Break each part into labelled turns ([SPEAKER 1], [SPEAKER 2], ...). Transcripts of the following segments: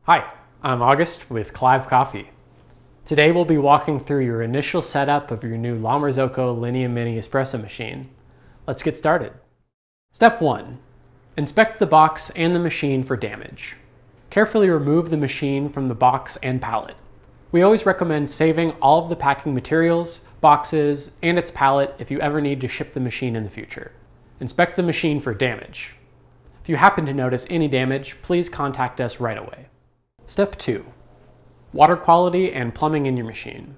[SPEAKER 1] Hi, I'm August with Clive Coffee. Today we'll be walking through your initial setup of your new Marzocco Linea Mini espresso machine. Let's get started. Step 1. Inspect the box and the machine for damage. Carefully remove the machine from the box and pallet. We always recommend saving all of the packing materials, boxes, and its pallet if you ever need to ship the machine in the future. Inspect the machine for damage. If you happen to notice any damage, please contact us right away. Step 2. Water quality and plumbing in your machine.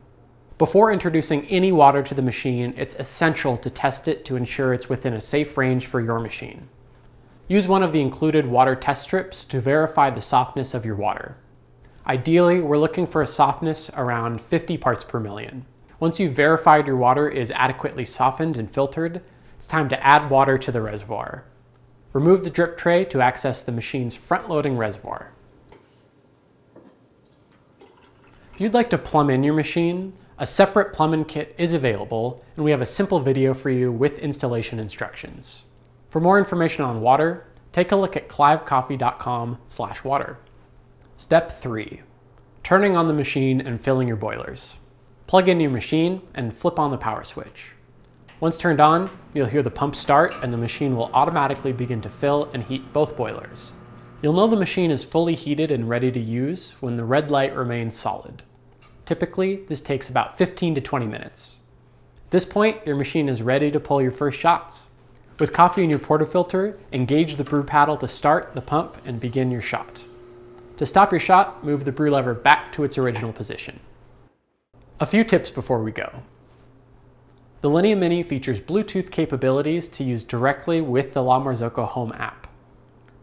[SPEAKER 1] Before introducing any water to the machine, it's essential to test it to ensure it's within a safe range for your machine. Use one of the included water test strips to verify the softness of your water. Ideally, we're looking for a softness around 50 parts per million. Once you've verified your water is adequately softened and filtered, it's time to add water to the reservoir. Remove the drip tray to access the machine's front-loading reservoir. If you'd like to plumb in your machine, a separate plumbing kit is available, and we have a simple video for you with installation instructions. For more information on water, take a look at clivecoffee.com/water. Step 3. Turning on the machine and filling your boilers. Plug in your machine and flip on the power switch. Once turned on, you'll hear the pump start and the machine will automatically begin to fill and heat both boilers. You'll know the machine is fully heated and ready to use when the red light remains solid. Typically, this takes about 15 to 20 minutes. At this point, your machine is ready to pull your first shots. With coffee in your portafilter, engage the brew paddle to start the pump and begin your shot. To stop your shot, move the brew lever back to its original position. A few tips before we go. The Linea Mini features Bluetooth capabilities to use directly with the La Marzocco Home app.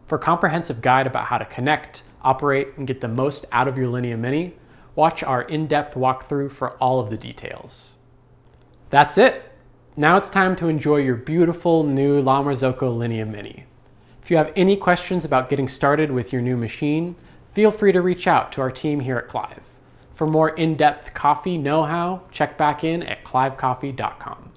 [SPEAKER 1] For a comprehensive guide about how to connect, operate, and get the most out of your Linea Mini, watch our in-depth walkthrough for all of the details. That's it! Now it's time to enjoy your beautiful new La Marzocco Linea Mini. If you have any questions about getting started with your new machine, feel free to reach out to our team here at Clive. For more in-depth coffee know-how, check back in at clivecoffee.com.